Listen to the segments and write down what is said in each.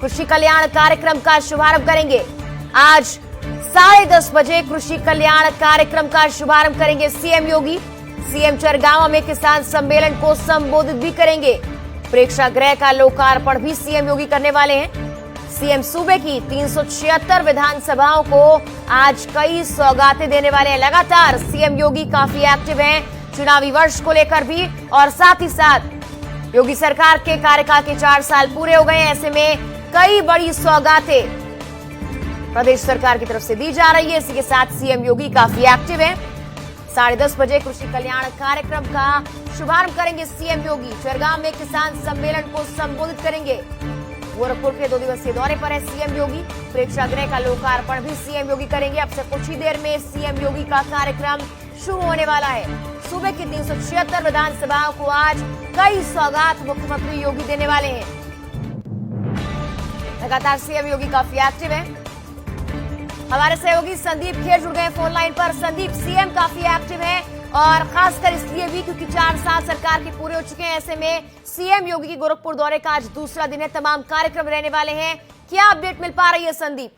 कृषि कल्याण कार्यक्रम का शुभारंभ करेंगे। आज 10:30 बजे कृषि कल्याण कार्यक्रम का शुभारंभ करेंगे सीएम योगी। सीएम चरगांव में किसान सम्मेलन को संबोधित भी करेंगे। प्रेक्षागृह का लोकार्पण भी सीएम योगी करने वाले हैं। सीएम सूबे की 376 विधानसभाओं को आज कई सौगातें देने वाले हैं। लगातार सीएम योगी काफी एक्टिव हैं चुनावी वर्ष को लेकर भी, और साथ ही साथ योगी सरकार के कार्यकाल के 4 साल पूरे हो गए हैं। ऐसे में कई बड़ी सौगातें प्रदेश सरकार की तरफ से दी जा रही है। इसी के साथ सीएम योगी काफी एक्टिव हैं। 10:30 बजे कृषि कल्याण कार्यक्रम का शुभारंभ करेंगे सीएम योगी। चरगांव में किसान सम्मेलन को संबोधित करेंगे। गोरखपुर के 2 दिवसीय दौरे पर है सीएम योगी। प्रेक्षागृह का लोकार्पण भी सीएम योगी करेंगे। अब से कुछ ही देर में सीएम योगी का कार्यक्रम शुरू होने वाला है। सूबे की 376 विधानसभाओं को आज कई सौगात मुख्यमंत्री योगी देने वाले हैं। लगातार सीएम योगी काफी एक्टिव है। हमारे सहयोगी संदीप खेर जुड़ गए फोन लाइन पर। संदीप, सीएम काफी एक्टिव है और खासकर इसलिए भी क्योंकि 4 साल सरकार के पूरे हो चुके हैं। ऐसे में सीएम योगी की गोरखपुर दौरे का आज दूसरा दिन है। तमाम कार्यक्रम रहने वाले हैं। क्या अपडेट मिल पा रही है संदीप?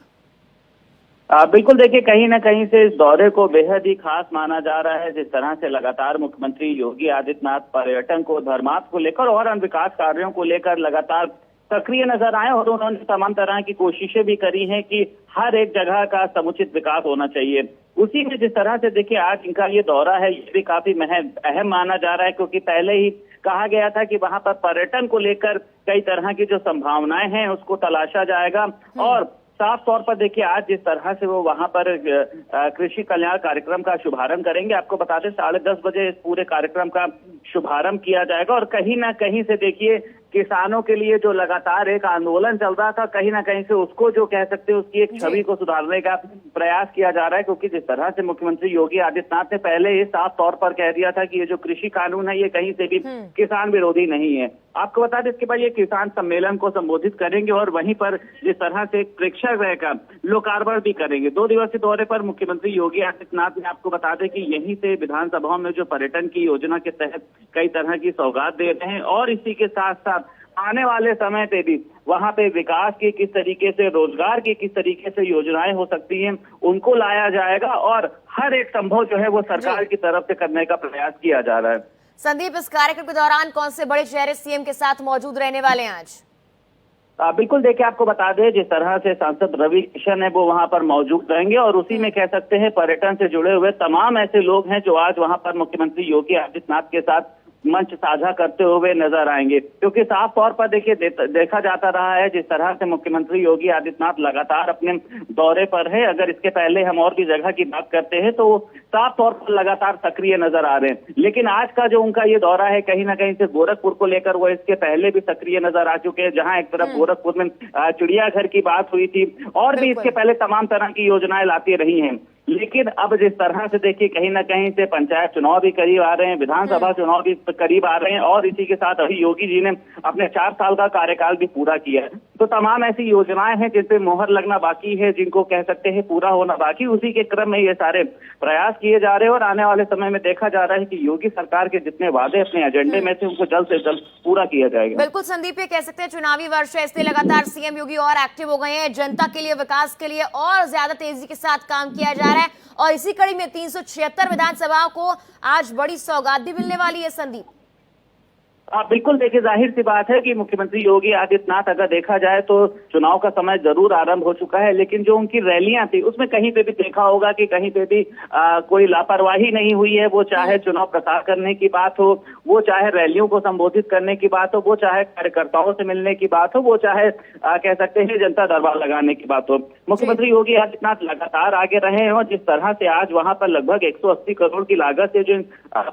बिल्कुल, देखिए, कहीं ना कहीं से इस दौरे को बेहद ही खास माना जा रहा है। जिस तरह से लगातार मुख्यमंत्री योगी आदित्यनाथ पर्यटन को, धर्मार्थ को लेकर और अन्य विकास कार्यों को लेकर लगातार सक्रिय नजर आए, और उन्होंने तमाम तरह की कोशिशें भी करी हैं कि हर एक जगह का समुचित विकास होना चाहिए। उसी में जिस तरह से देखिए आज इनका ये दौरा है, ये भी काफी अहम माना जा रहा है, क्योंकि पहले ही कहा गया था कि वहां पर पर्यटन को लेकर कई तरह की जो संभावनाएं हैं उसको तलाशा जाएगा। और साफ तौर पर देखिए आज जिस तरह से वो वहां पर कृषि कल्याण कार्यक्रम का शुभारंभ करेंगे, आपको बता दें 10:30 बजे इस पूरे कार्यक्रम का शुभारंभ किया जाएगा। और कहीं ना कहीं से देखिए किसानों के लिए जो लगातार एक आंदोलन चल रहा था, कहीं ना कहीं से उसको जो कह सकते हैं उसकी एक छवि को सुधारने का प्रयास किया जा रहा है। क्योंकि जिस तरह से मुख्यमंत्री योगी आदित्यनाथ ने पहले ही साफ तौर पर कह दिया था कि ये जो कृषि कानून है ये कहीं से भी किसान विरोधी नहीं है। आपको बता दें इसके बाद ये किसान सम्मेलन को संबोधित करेंगे और वहीं पर जिस तरह से प्रेक्षागृह का लोकार्पण भी करेंगे। 2 दिवसीय दौरे पर मुख्यमंत्री योगी आदित्यनाथ ने, आपको बता दें कि यहीं से विधानसभाओं में जो पर्यटन की योजना के तहत कई तरह की सौगात दे रहे हैं, और इसी के साथ साथ आने वाले समय पे भी वहां पे विकास की किस तरीके से, रोजगार की किस तरीके से योजनाएं हो सकती हैं उनको लाया जाएगा, और हर एक संभव जो है वो सरकार की तरफ से करने का प्रयास किया जा रहा है। संदीप, इस कार्यक्रम के दौरान कौन से बड़े चेहरे सीएम के साथ मौजूद रहने वाले हैं आज? बिल्कुल, देखिए, आपको बता दें जिस तरह से सांसद रवि किशन है वो वहां पर मौजूद रहेंगे, और उसी में कह सकते हैं पर्यटन से जुड़े हुए तमाम ऐसे लोग हैं जो आज वहां पर मुख्यमंत्री योगी आदित्यनाथ के साथ मंच साझा करते हुए नजर आएंगे। क्योंकि साफ तौर पर देखिए देखा जाता रहा है जिस तरह से मुख्यमंत्री योगी आदित्यनाथ लगातार अपने दौरे पर है। अगर इसके पहले हम और भी जगह की बात करते हैं तो साफ तौर पर लगातार सक्रिय नजर आ रहे हैं, लेकिन आज का जो उनका ये दौरा है कहीं ना कहीं से गोरखपुर को लेकर वो इसके पहले भी सक्रिय नजर आ चुके हैं। जहां एक तरफ गोरखपुर में चिड़ियाघर की बात हुई थी, और भी इसके पहले तमाम तरह की योजनाएं लाती रही हैं। लेकिन अब जिस तरह से देखिए कहीं ना कहीं से पंचायत चुनाव भी करीब आ रहे हैं, विधानसभा चुनाव भी करीब आ रहे हैं, और इसी के साथ अभी योगी जी ने अपने 4 साल का कार्यकाल भी पूरा किया है। तो तमाम ऐसी योजनाएं हैं जिन पे मोहर लगना बाकी है, जिनको कह सकते हैं पूरा होना बाकी। उसी के क्रम में ये सारे प्रयास किए जा रहे हैं, और आने वाले समय में देखा जा रहा है कि योगी सरकार के जितने वादे अपने एजेंडे में थे उनको जल्द से जल्द पूरा किया जाएगा। बिल्कुल संदीप, ये कह सकते हैं चुनावी वर्ष है, इसलिए लगातार सीएम योगी और एक्टिव हो गए हैं। जनता के लिए, विकास के लिए और ज्यादा तेजी के साथ काम किया जा रहा है, और इसी कड़ी में 376 विधानसभाओं को आज बड़ी सौगात भी मिलने वाली है। संदीप, बिल्कुल, देखिए जाहिर सी बात है कि मुख्यमंत्री योगी आदित्यनाथ, अगर देखा जाए तो चुनाव का समय जरूर आरंभ हो चुका है, लेकिन जो उनकी रैलियां थी उसमें कहीं पे भी देखा होगा कि कहीं पे भी कोई लापरवाही नहीं हुई है। वो चाहे चुनाव प्रचार करने की बात हो, वो चाहे रैलियों को संबोधित करने की बात हो, वो चाहे कार्यकर्ताओं से मिलने की बात हो, वो चाहे कह सकते हैं जनता दरबार लगाने की बात हो, मुख्यमंत्री योगी आदित्यनाथ लगातार आगे रहे हैं। और जिस तरह से आज वहां पर लगभग 180 करोड़ की लागत से जो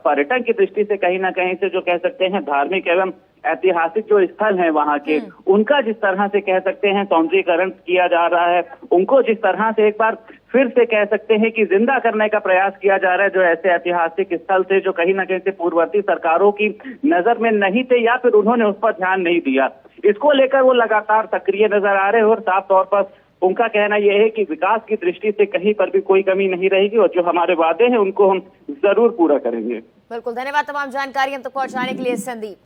पर्यटन की दृष्टि से कहीं ना कहीं से जो कह सकते हैं धार्मिक एवं ऐतिहासिक जो स्थल हैं वहां के, उनका जिस तरह से कह सकते हैं सौंदर्यीकरण किया जा रहा है, उनको जिस तरह से एक बार फिर से कह सकते हैं कि जिंदा करने का प्रयास किया जा रहा है, जो ऐसे ऐतिहासिक स्थल थे जो कहीं ना कहीं से पूर्ववर्ती सरकारों की नजर में नहीं थे, या फिर उन्होंने उस पर ध्यान नहीं दिया, इसको लेकर वो लगातार सक्रिय नजर आ रहे हैं। और साफ तौर पर उनका कहना यह है कि विकास की दृष्टि से कहीं पर भी कोई कमी नहीं रहेगी, और जो हमारे वादे हैं उनको हम जरूर पूरा करेंगे। बिल्कुल, धन्यवाद तमाम जानकारी हम तक पहुंचाने के लिए संदीप।